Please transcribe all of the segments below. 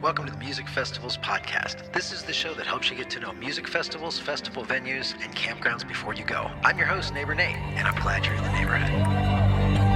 Welcome to the Music Festivals podcast. This is the show that helps you get to know music festivals, festival venues, and campgrounds before you go. I'm your host, Neighbor Nate, and I'm glad you're in the neighborhood.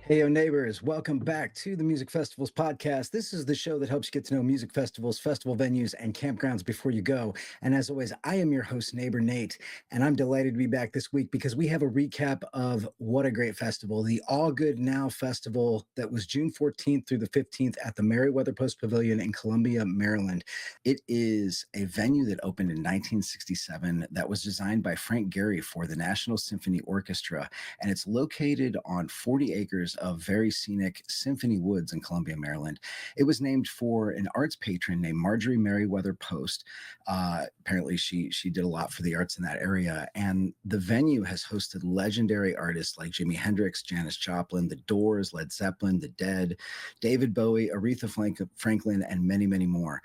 Hey, yo, neighbors, welcome back to the Music Festivals podcast. This is the show that helps you get to know music festivals, festival venues, and campgrounds before you go. And as always, I am your host, Neighbor Nate, and I'm delighted to be back this week because we have a recap of what a great festival, the All Good Now Festival that was June 14th through the 15th at the Merriweather Post Pavilion in Columbia, Maryland. It is a venue that opened in 1967 that was designed by Frank Gehry for the National Symphony Orchestra, and it's located on 40 acres of very scenic Symphony Woods in Columbia, Maryland. It was named for an arts patron named Marjorie Merriweather Post. Apparently, she did a lot for the arts in that area. And the venue has hosted legendary artists like Jimi Hendrix, Janis Joplin, The Doors, Led Zeppelin, The Dead, David Bowie, Aretha Franklin, and many, many more.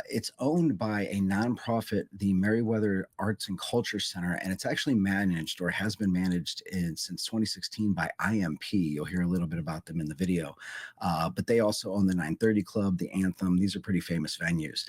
It's owned by a nonprofit, the Merriweather Arts and Culture Center, and it's actually managed or has been managed since 2016 by IMP. You'll hear a little bit about them in the video. But they also own the 930 Club, the Anthem. These are pretty famous venues.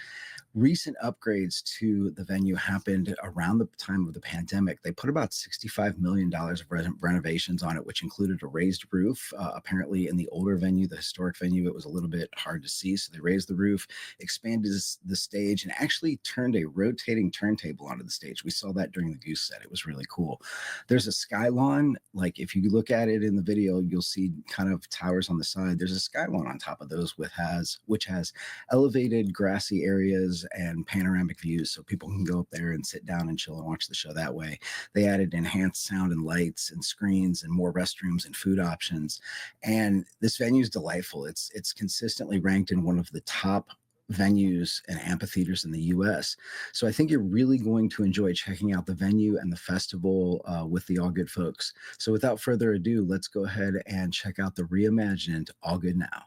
Recent upgrades to the venue happened around the time of the pandemic. They put about $65 million of renovations on it, which included a raised roof. Apparently in the older venue, the historic venue, it was a little bit hard to see. So they raised the roof, expanded the stage, and actually turned a rotating turntable onto the stage. We saw that during the Goose set. It was really cool. There's a sky lawn. Like if you look at it in the video, you'll see kind of towers on the side. There's a sky lawn on top of those which has elevated grassy areas and panoramic views, so people can go up there and sit down and chill and watch the show that way. They added enhanced sound and lights and screens and more restrooms and food options. And this venue is delightful. It's consistently ranked in one of the top venues and amphitheaters in the US. So I think you're really going to enjoy checking out the venue and the festival with the All Good folks. So without further ado, let's go ahead and check out the reimagined All Good Now.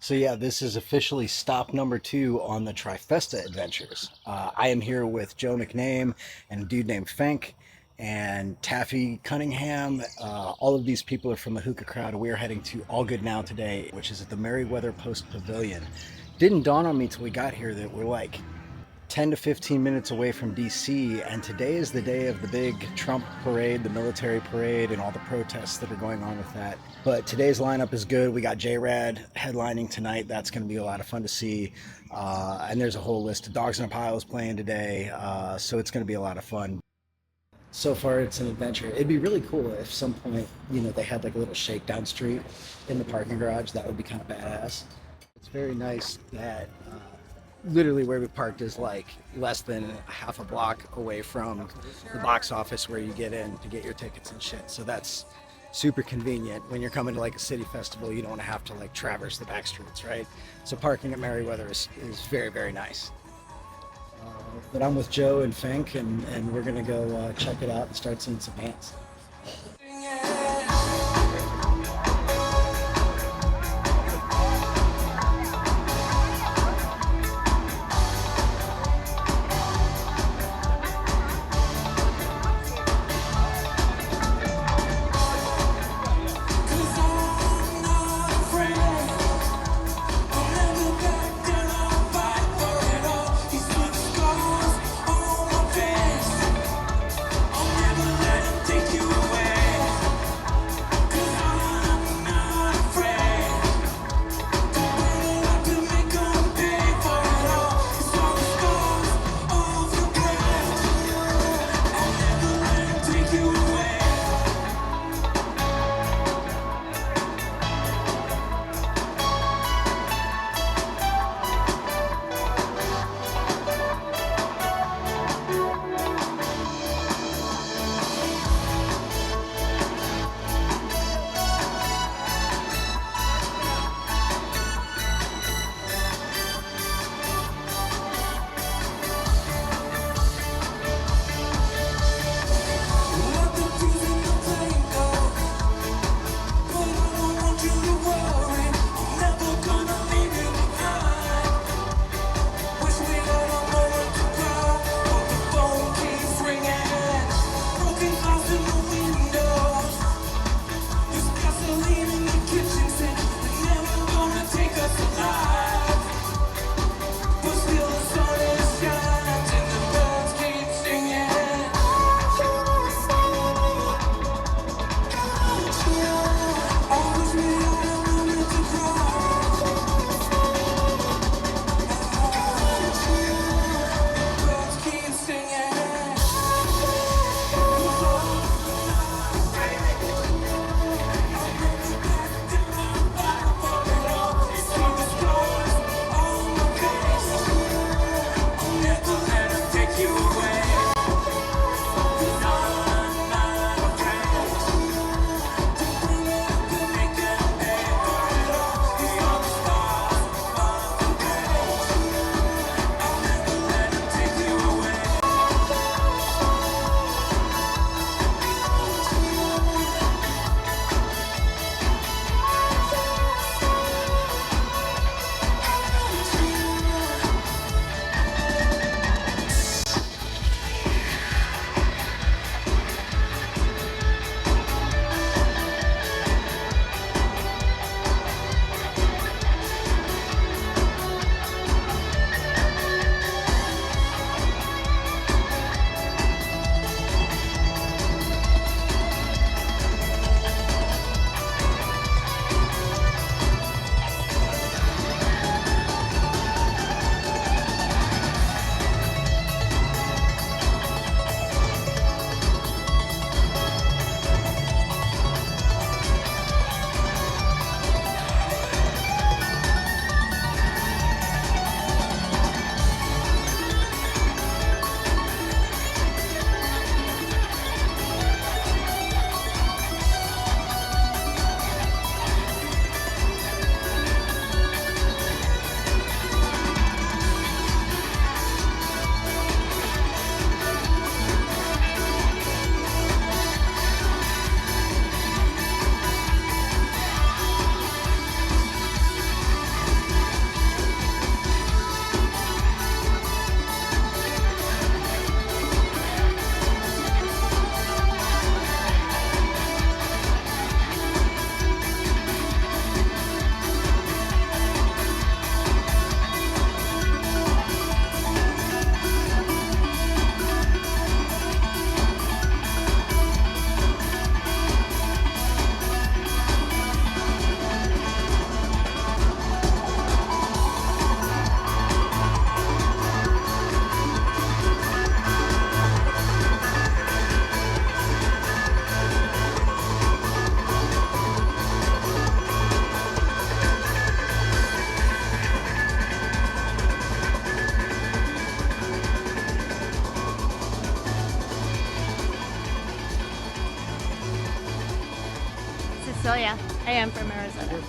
So yeah, this is officially stop number 2 on the Trifesta adventures. I am here with Joe McName and a dude named Fenk and Taffy Cunningham. All of these people are from the hookah crowd. We're heading to All Good Now today, which is at the Merriweather Post Pavilion. Didn't dawn on me till we got here that we're like 10 to 15 minutes away from DC, and today is the day of the big Trump parade, the military parade, and all the protests that are going on with that. But today's lineup is good. We got JRAD headlining tonight. That's going to be a lot of fun to see. And there's a whole list of Dogs in a Pile is playing today, so it's going to be a lot of fun. So far, it's an adventure. It'd be really cool if some point, they had like a little shakedown street in the parking garage. That would be kind of badass. It's very nice that literally where we parked is like less than half a block away from the box office where you get in to get your tickets and shit. So that's super convenient. When you're coming to like a city festival, you don't want to have to like traverse the back streets, right? So parking at Merriweather is very, very nice. But I'm with Joe and Fenk, and we're gonna go check it out and start seeing some bands. Take you yeah, I am from Arizona.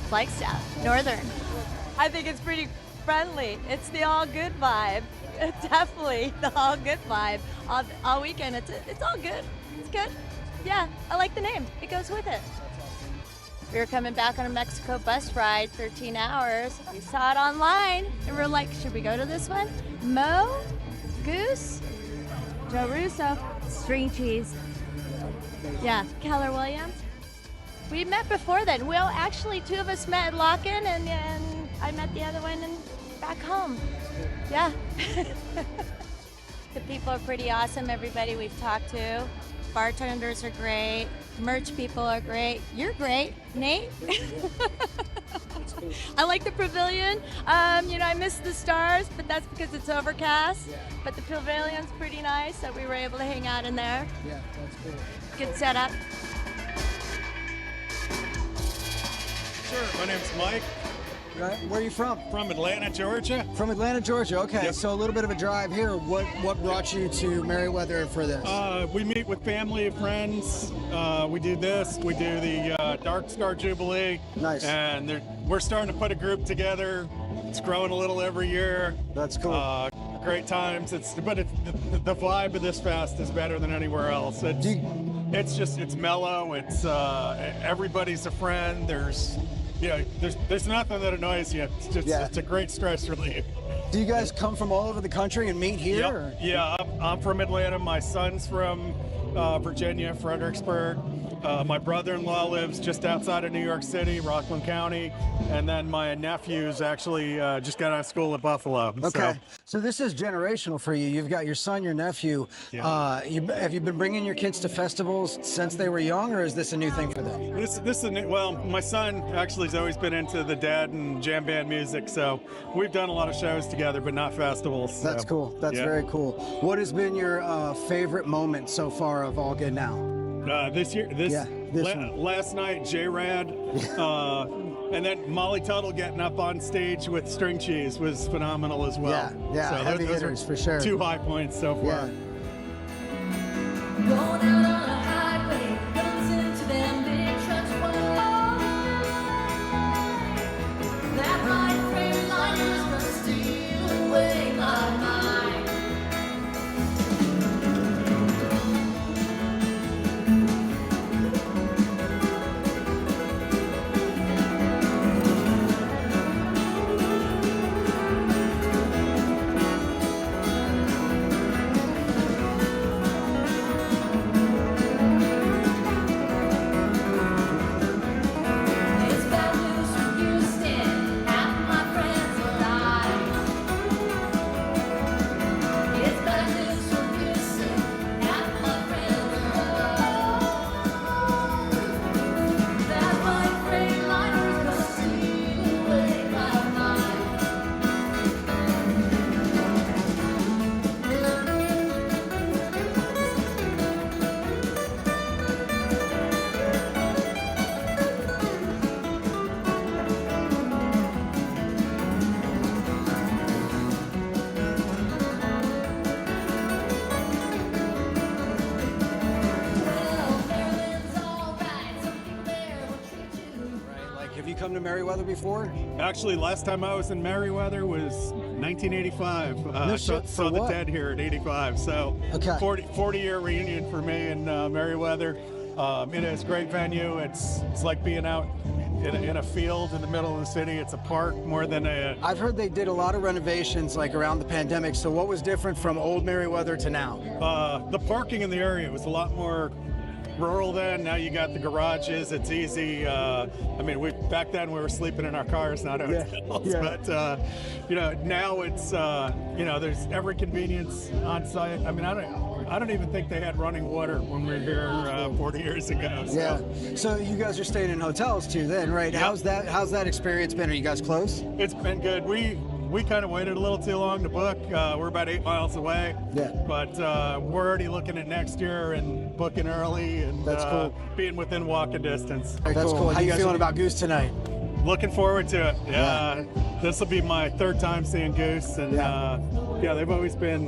Flagstaff, Northern. I think it's pretty friendly. It's the all good vibe. Definitely the all good vibe. All weekend, it's all good. It's good. Yeah, I like the name. It goes with it. We were coming back on a Mexico bus ride, 13 hours. We saw it online, and we're like, should we go to this one? Mo, Goose, Joe Russo, string cheese. Yeah, Keller Williams. We met before then. Well, actually, two of us met at Lock-In, and I met the other one and back home. Yeah. The people are pretty awesome, everybody we've talked to. Bartenders are great. Merch people are great. You're great, Nate. I like the pavilion. I miss the stars, but that's because it's overcast. Yeah. But the pavilion's pretty nice, so we were able to hang out in there. Yeah, that's cool. Good setup. Sure, my name's Mike. Right. Where are you from? From Atlanta, Georgia. From Atlanta, Georgia. Okay, Yep. So a little bit of a drive here. What brought you to Merriweather for this? We meet with family, friends. We do this. We do the Dark Star Jubilee. Nice. And we're starting to put a group together. It's growing a little every year. That's cool. Great times. The vibe of this fest is better than anywhere else. It's mellow. It's everybody's a friend. There's nothing that annoys you. It's just it's a great stress relief. Do you guys come from all over the country and meet here? Yep. Or? Yeah, I'm from Atlanta. My son's from Virginia, Fredericksburg. My brother-in-law lives just outside of New York City, Rockland County, and then my nephew's actually just got out of school at Buffalo. Okay, so this is generational for you. You've got your son, your nephew. Yeah. Have you been bringing your kids to festivals since they were young, or is this a new thing for them? This is well, my son actually has always been into the dad and jam band music, so we've done a lot of shows together, but not festivals. So. That's cool. That's very cool. What has been your favorite moment so far of All Good Now? Last night, JRAD, and then Molly Tuttle getting up on stage with string cheese was phenomenal as well. Yeah, so heavy those hitters are for sure. 2 high points so far. Yeah. Going out on a highway, comes into them big trucks. That right frame liner's gonna steal away my mind. Come to Merriweather before? Actually, last time I was in Merriweather was 1985. Saw the Dead here at 85. So 40-year reunion for me in Merriweather. It is a great venue. It's like being out in a field in the middle of the city. It's a park more than a... I've heard they did a lot of renovations like around the pandemic. So what was different from old Merriweather to now? The parking in the area was a lot more rural then. Now you got the garages. It's easy. Back then we were sleeping in our cars, not hotels. Yeah. But now it's there's every convenience on site. I don't even think they had running water when we were here 40 years ago. So. Yeah. So you guys are staying in hotels too, then, right? Yep. How's that experience been? Are you guys close? It's been good. We kind of waited a little too long to book. We're about 8 miles away. Yeah. But we're already looking at next year and booking early and That's cool. Being within walking distance. That's cool. How you feeling about Goose tonight? Looking forward to it. This will be my 3rd time seeing Goose, and they've always been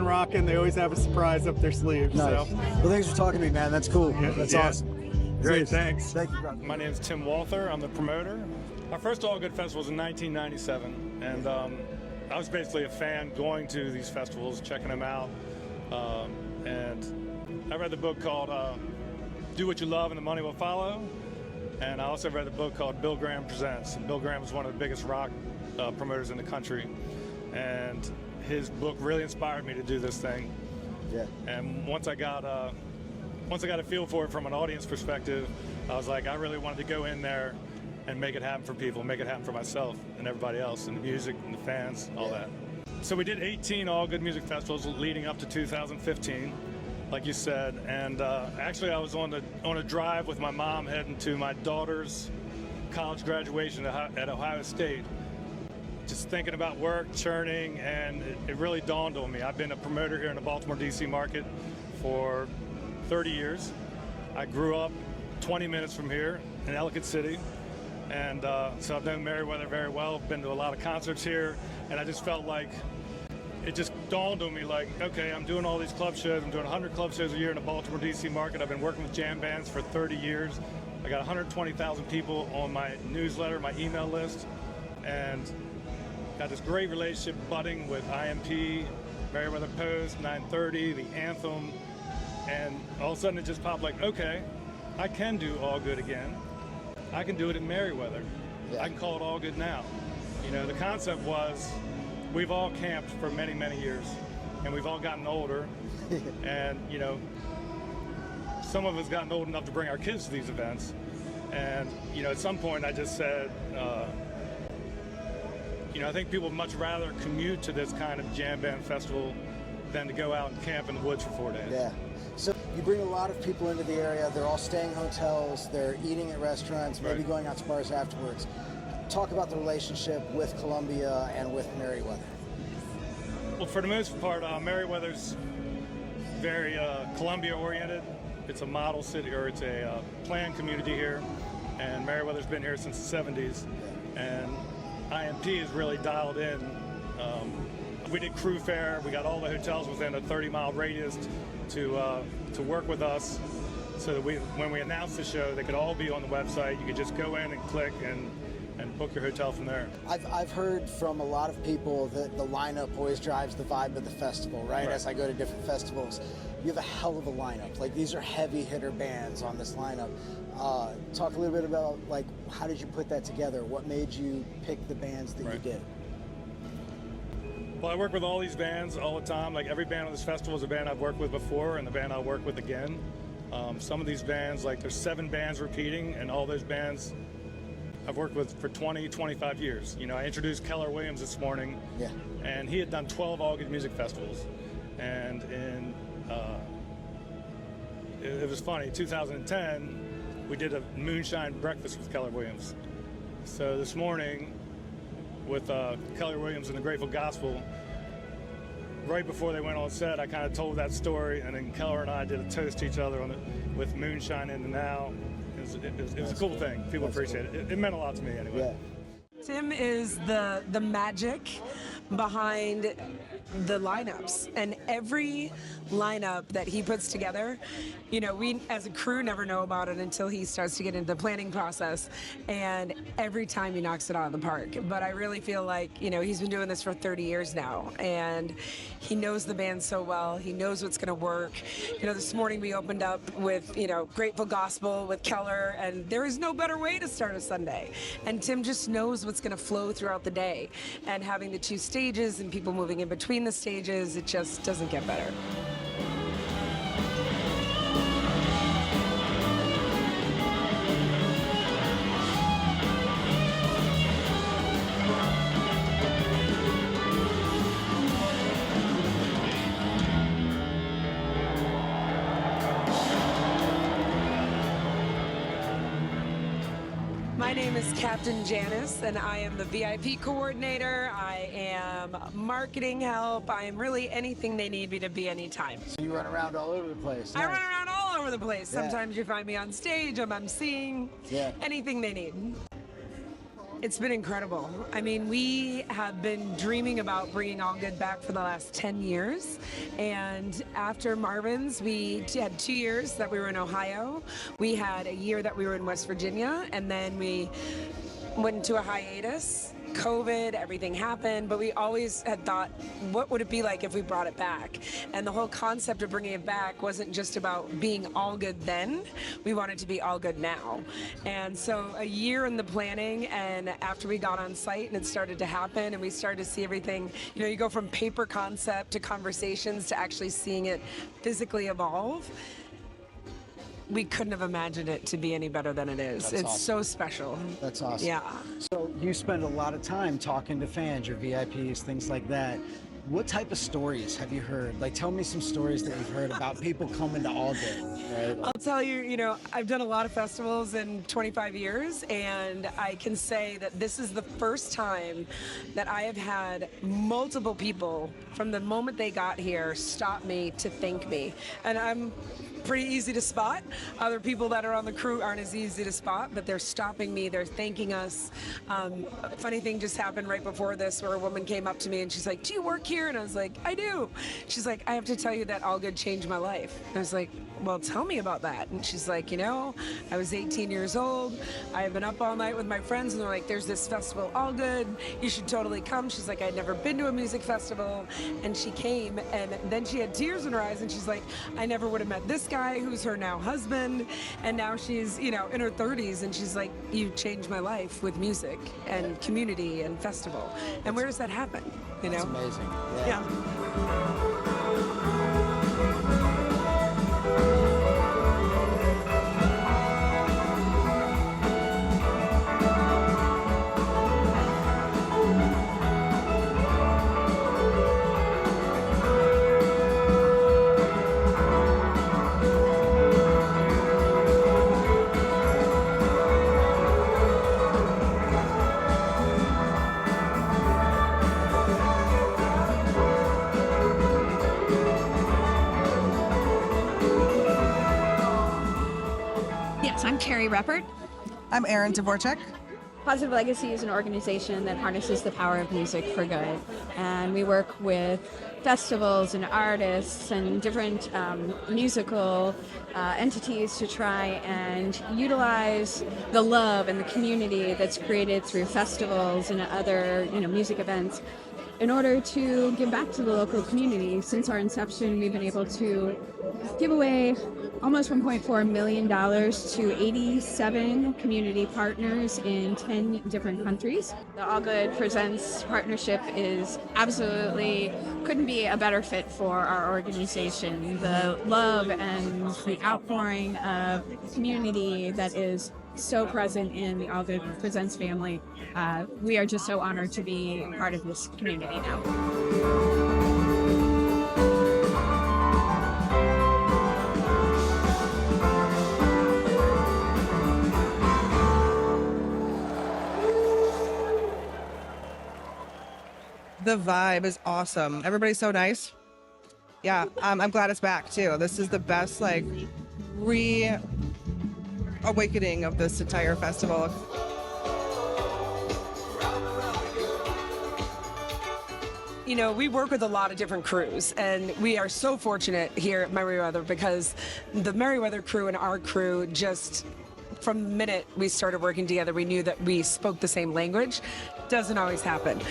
rocking. They always have a surprise up their sleeve. Nice. So. Well, thanks for talking to me, man. That's cool. That's awesome. Great, thanks. Thank you, brother. My name is Tim Walther. I'm the promoter. Our first All Good Festival was in 1997, and I was basically a fan going to these festivals, checking them out. And I read the book called Do What You Love and the Money Will Follow. And I also read the book called Bill Graham Presents. And Bill Graham was one of the biggest rock promoters in the country. And his book really inspired me to do this thing. Yeah. And once I got a feel for it from an audience perspective, I was like, I really wanted to go in there and make it happen for people, make it happen for myself and everybody else, and the music and the fans, all that. So we did 18 All Good Music Festivals leading up to 2015, like you said. And actually, I was on a drive with my mom heading to my daughter's college graduation at Ohio State. Just thinking about work, churning, and it really dawned on me. I've been a promoter here in the Baltimore, D.C. market for 30 years. I grew up 20 minutes from here in Ellicott City. And so I've known Merriweather very well, been to a lot of concerts here, and I just felt like it just dawned on me like, okay, I'm doing all these club shows. I'm doing 100 club shows a year in the Baltimore, D.C. market. I've been working with jam bands for 30 years. I got 120,000 people on my newsletter, my email list, and got this great relationship budding with IMP, Merriweather Post, 930, the Anthem, and all of a sudden it just popped like, okay, I can do All Good again. I can do it in Merriweather. Yeah. I can call it All Good now. You know, the concept was we've all camped for many, many years, and we've all gotten older, and, you know, some of us gotten old enough to bring our kids to these events, and, you know, at some point I just said, you know, I think people would much rather commute to this kind of jam band festival than to go out and camp in the woods for 4 days. Yeah. So you bring a lot of people into the area. They're all staying in hotels. They're eating at restaurants, maybe Right. going out to bars afterwards. Talk about the relationship with Columbia and with Merriweather. Well, for the most part, Merriweather's very Columbia-oriented. It's a model city, or it's a planned community here, and Merriweather's been here since the 70s, and IMP is really dialed in. We did crew fare. We got all the hotels within a 30-mile radius to work with us, so that when we announced the show, they could all be on the website. You could just go in and click and book your hotel from there. I've heard from a lot of people that the lineup always drives the vibe of the festival, right? As I go to different festivals, you have a hell of a lineup. Like, these are heavy hitter bands on this lineup. Talk a little bit about, like, how did you put that together? What made you pick the bands that you did? Well, I work with all these bands all the time. Like, every band on this festival is a band I've worked with before, and the band I'll work with again. Some of these bands, like, there's 7 bands repeating, and all those bands I've worked with for 20, 25 years. You know, I introduced Keller Williams this morning, and he had done 12 All Good Music Festivals. And it was funny, 2010, we did a moonshine breakfast with Keller Williams. So this morning, with Keller Williams and the Grateful Gospel, right before they went on set, I kind of told that story, and then Keller and I did a toast to each other with moonshine in the now. It was a cool thing. People appreciate it. It meant a lot to me anyway. Tim is the magic behind the lineups, and every lineup that he puts together, you know, we as a crew never know about it until he starts to get into the planning process, and every time he knocks it out of the park. But I really feel like, you know, he's been doing this for 30 years now, and he knows the band so well. He knows what's going to work. You know, this morning we opened up with, you know, Grateful Gospel with Keller, and there is no better way to start a Sunday. And Tim just knows what's going to flow throughout the day, and having the 2 stages and people moving in between the stages, it just doesn't get better. My name is Captain Janice, and I am the VIP coordinator. I am marketing help. I am really anything they need me to be anytime. So you run around all over the place. I run around all over the place. Sometimes you find me on stage, I'm emceeing, anything they need. It's been incredible. I mean, we have been dreaming about bringing All Good back for the last 10 years. And after Marvin's, we had 2 years that we were in Ohio. We had a year that we were in West Virginia, and then we went into a hiatus. COVID, everything happened, but we always had thought, what would it be like if we brought it back? And the whole concept of bringing it back wasn't just about being all good then, we wanted to be all good now. And so a year in the planning, and after we got on site and it started to happen and we started to see everything, you know, you go from paper concept to conversations to actually seeing it physically evolve. We couldn't have imagined it to be any better than it is. That's it's awesome. so special. That's awesome. Yeah. So you spend a lot of time talking to fans, your VIPs, things like that. What type of stories have you heard? Like, tell me some stories that you've heard about people coming to All Good, right? I'll tell you, you know, I've done a lot of festivals in 25 years, and I can say that this is the first time that I have had multiple people from the moment they got here stop me to thank me. And I'm pretty easy to spot. Other people that are on the crew aren't as easy to spot, but they're stopping me, they're thanking us. A funny thing just happened right before this where a woman came up to me and she's like, do you work here? And I was like, I do. She's like, I have to tell you that All Good changed my life. And I was like, well, tell me about that. And she's like, you know, I was 18 years old. I have been up all night with my friends, and they're like, there's this festival, All Good. You should totally come. She's like, I'd never been to a music festival. And she came, and then she had tears in her eyes, and she's like, I never would have met this guy who's her now husband. And now she's, you know, in her 30s, and she's like, you changed my life with music and community and festival. And where does that happen? You know? That's amazing. Yeah. I'm Carrie Reppert. I'm Erin Dvorak. Positive Legacy is an organization that harnesses the power of music for good. And we work with festivals and artists and different musical entities to try and utilize the love and the community that's created through festivals and other, music events in order to give back to the local community. Since our inception, we've been able to give away almost $1.4 million to 87 community partners in 10 different countries. The All Good Presents partnership is absolutely couldn't be a better fit for our organization. The love and the outpouring of community that is so present in the All Good Presents family. We are just so honored to be part of this community now. The vibe is awesome. Everybody's so nice. Yeah, I'm glad it's back too. This is the best reawakening of this entire festival. We work with a lot of different crews, and we are so fortunate here at Merriweather because the Merriweather crew and our crew just, from the minute we started working together, we knew that we spoke the same language. Doesn't always happen.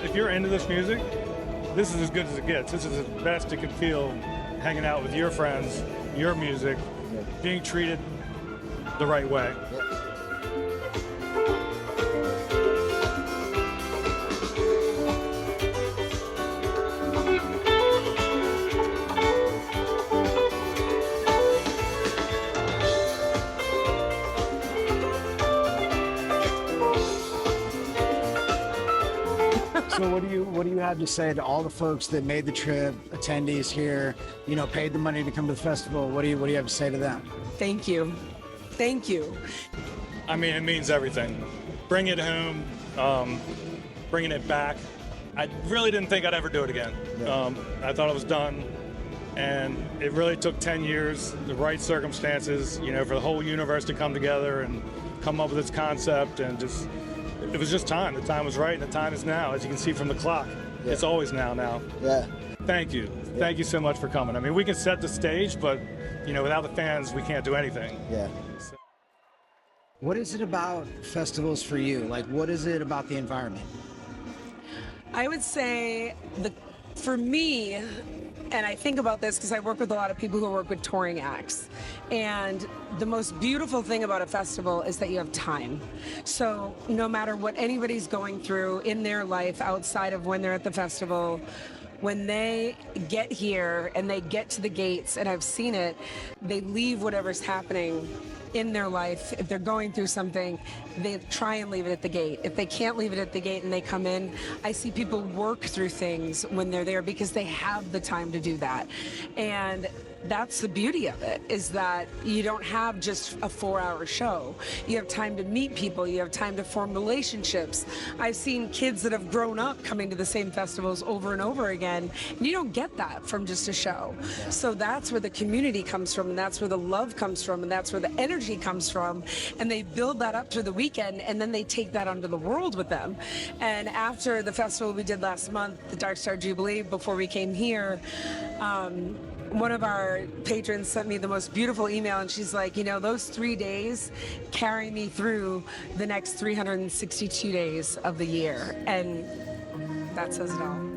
If you're into this music, this is as good as it gets. This is the best it can feel, hanging out with your friends, your music, being treated the right way. So what what do you have to say to all the folks that made the trip, attendees here, paid the money to come to the festival? What do you have to say to them? Thank you. Thank you. I mean, it means everything. Bring it home, bringing it back. I really didn't think I'd ever do it again. Yeah. I thought I was done. And it really took 10 years, the right circumstances, for the whole universe to come together and come up with this concept. And it was just time. The time was right, and the time is now, as you can see from the clock. Yeah. It's always now. Yeah. Thank you. Yeah. Thank you so much for coming. I mean, we can set the stage, but, without the fans, we can't do anything. Yeah. So. What is it about festivals for you? Like, what is it about the environment? I would say for me, and I think about this because I work with a lot of people who work with touring acts. And the most beautiful thing about a festival is that you have time. So no matter what anybody's going through in their life outside of when they're at the festival, when they get here and they get to the gates, and I've seen it, they leave whatever's happening in their life. If they're going through something, they try and leave it at the gate. If they can't leave it at the gate and they come in, I see people work through things when they're there because they have the time to do that. And that's the beauty of it, is that you don't have just a 4-hour show. You have time to meet people. You have time to form relationships. I've seen kids that have grown up coming to the same festivals over and over again, and you don't get that from just a show. So that's where the community comes from, and that's where the love comes from, and that's where the energy comes from. And they build that up through the weekend, and then they take that onto the world with them. And after the festival we did last month, the Dark Star Jubilee, before we came here, one of our patrons sent me the most beautiful email, and she's like, those 3 days carry me through the next 362 days of the year. And that says it all.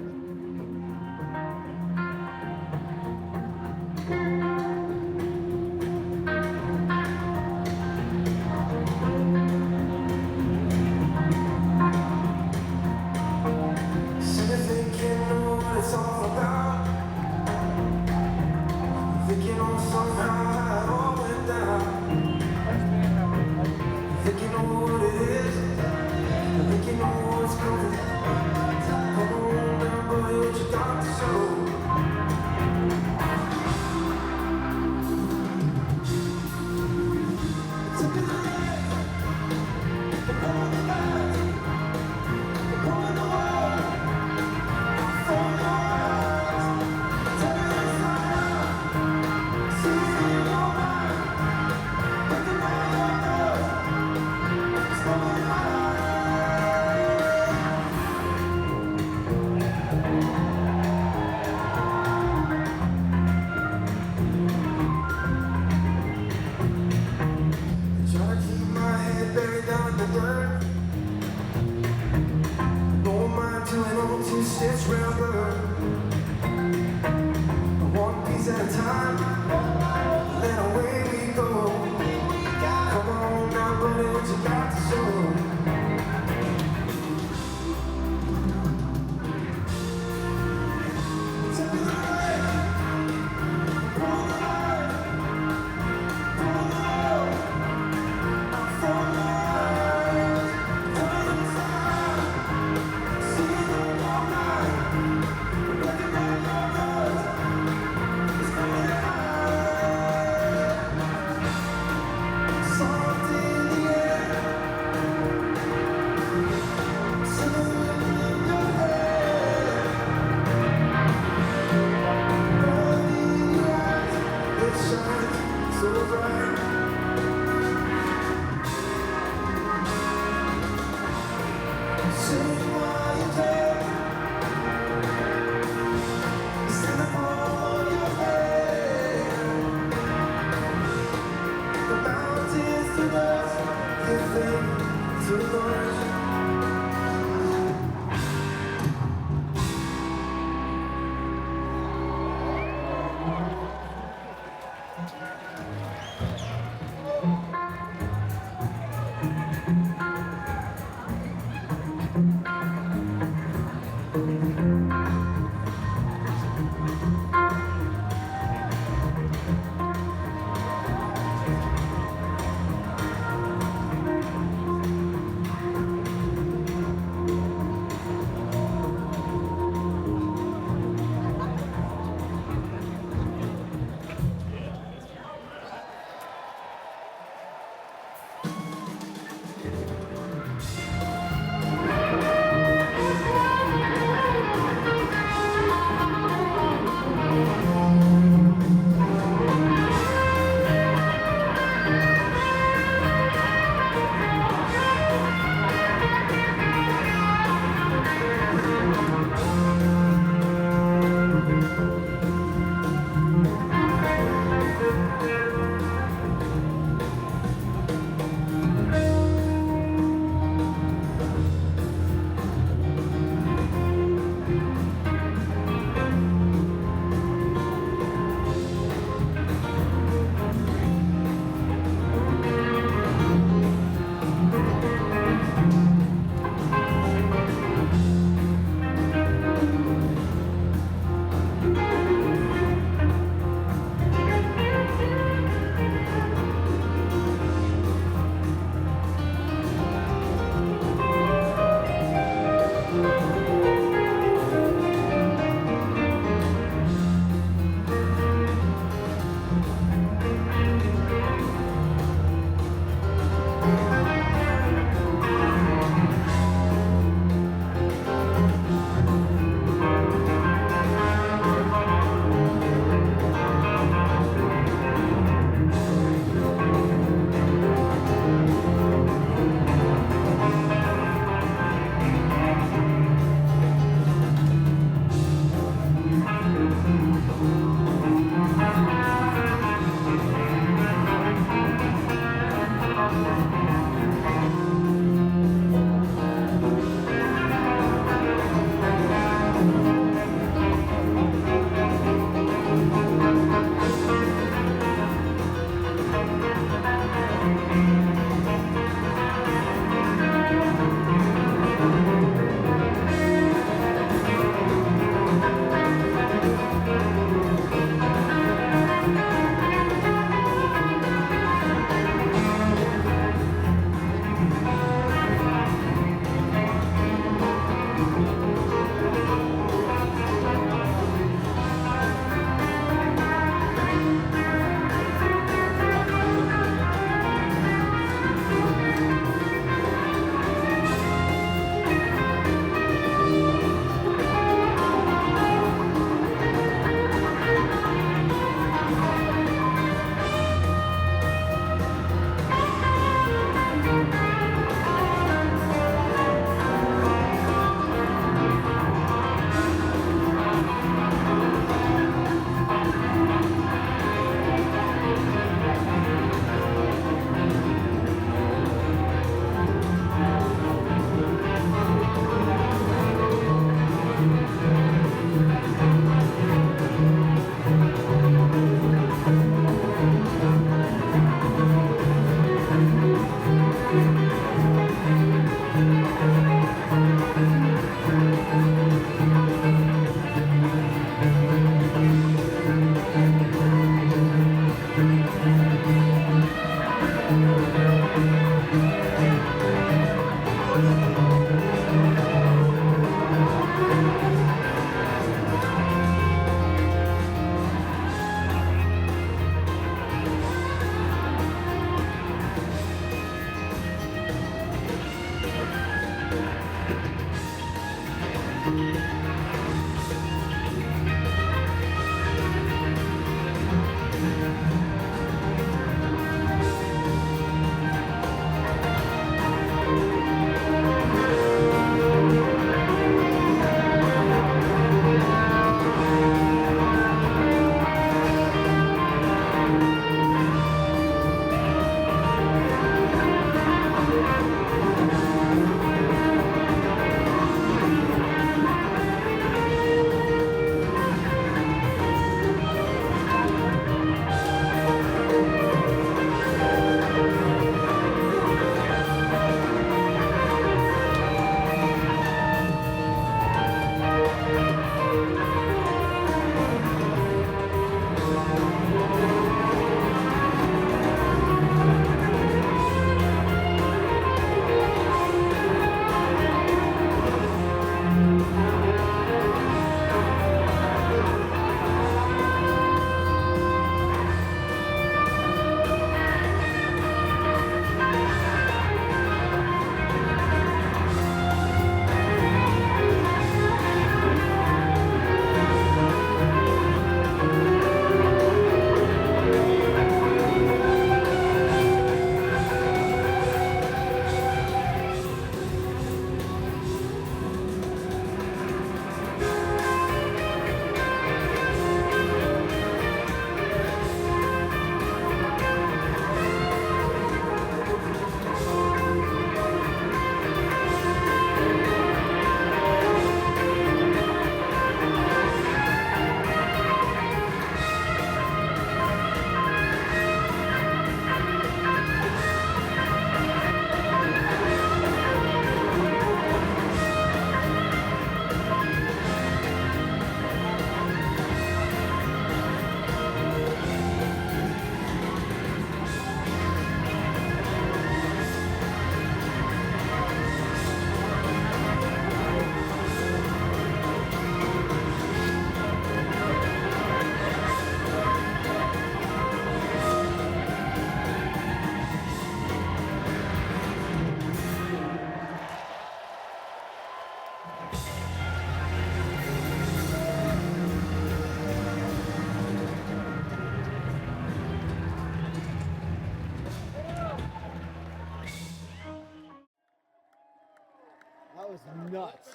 nuts.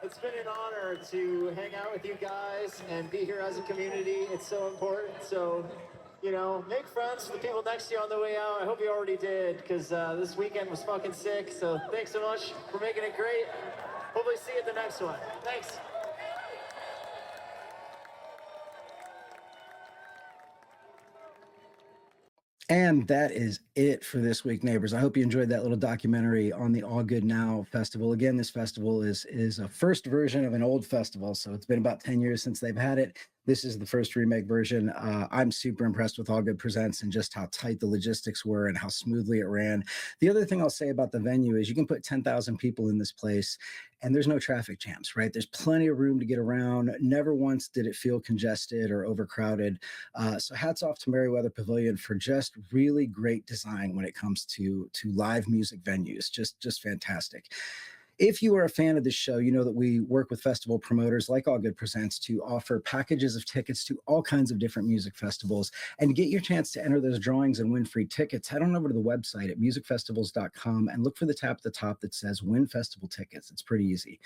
It's been an honor to hang out with you guys and be here as a community. It's so important. So, you know, make friends with the people next to you on the way out. I hope you already did, because this weekend was fucking sick. So thanks so much for making it great. Hopefully see you at the next one. Thanks. And that is it for this week, neighbors. I hope you enjoyed that little documentary on the All Good Now festival. Again, this festival is a first version of an old festival, so it's been about 10 years since they've had it. This is the first remake version. I'm super impressed with All Good Presents and just how tight the logistics were and how smoothly it ran. The other thing I'll say about the venue is you can put 10,000 people in this place and there's no traffic jams, right? There's plenty of room to get around. Never once did it feel congested or overcrowded. So hats off to Merriweather Pavilion for just really great design when it comes to live music venues. Just fantastic. If you are a fan of this show, you know that we work with festival promoters like All Good Presents to offer packages of tickets to all kinds of different music festivals. And to get your chance to enter those drawings and win free tickets, head on over to the website at musicfestivals.com and look for the tab at the top that says Win Festival Tickets. It's pretty easy.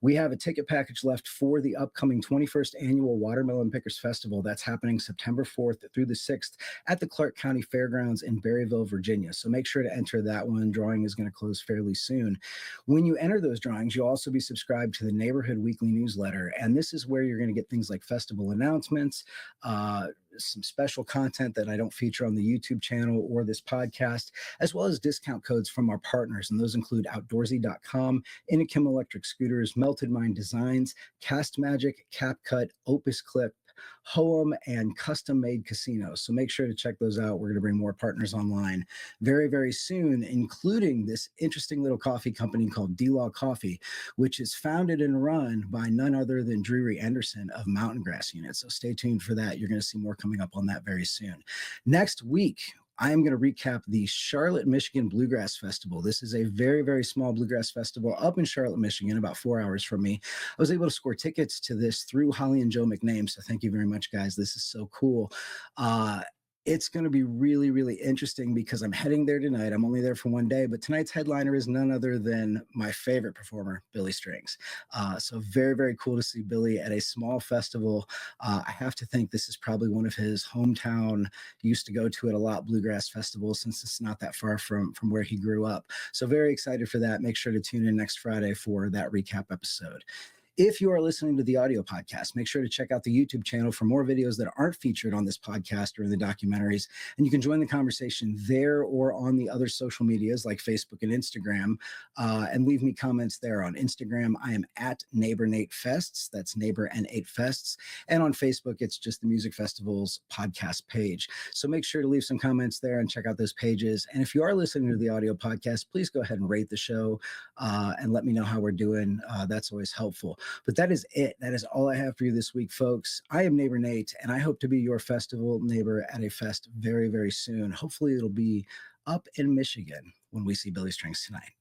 We have a ticket package left for the upcoming 21st Annual Watermelon Pickers Festival. That's happening September 4th through the 6th at the Clark County Fairgrounds in Berryville, Virginia. So make sure to enter that one. Drawing is going to close fairly soon. When you enter those drawings, you'll also be subscribed to the Neighborhood Weekly newsletter. And this is where you're going to get things like festival announcements, some special content that I don't feature on the YouTube channel or this podcast, as well as discount codes from our partners. And those include outdoorsy.com, Inokim Electric Scooters, Melted Mind Designs, Cast Magic, CapCut, Opus Clip, Hoem, and Custom Made Casinos. So make sure to check those out. We're going to bring more partners online very, very soon, including this interesting little coffee company called D-Law Coffee, which is founded and run by none other than Drury Anderson of Mountain Grass Unit. So stay tuned for that. You're going to see more coming up on that very soon. Next week, I am going to recap the Charlotte, Michigan Bluegrass Festival. This is a very, very small bluegrass festival up in Charlotte, Michigan, about 4 hours from me. I was able to score tickets to this through Holly and Joe McName. So thank you very much, guys. This is so cool. It's going to be really, really interesting because I'm heading there tonight. I'm only there for one day, but tonight's headliner is none other than my favorite performer, Billy Strings. So very, very cool to see Billy at a small festival. I have to think this is probably one of his hometown, used to go to it a lot, bluegrass festivals, since it's not that far from where he grew up. So very excited for that. Make sure to tune in next Friday for that recap episode. If you are listening to the audio podcast, make sure to check out the YouTube channel for more videos that aren't featured on this podcast or in the documentaries. And you can join the conversation there or on the other social medias like Facebook and Instagram, and leave me comments there. On Instagram, I am at Neighbor Nate Fests. That's Neighbor N8 Fests. And on Facebook, it's just the Music Festival's podcast page. So make sure to leave some comments there and check out those pages. And if you are listening to the audio podcast, please go ahead and rate the show and let me know how we're doing. That's always helpful. But that is it. That is all I have for you this week, folks. I am Neighbor Nate, and I hope to be your festival neighbor at a fest very, very soon. Hopefully, it'll be up in Michigan when we see Billy Strings tonight.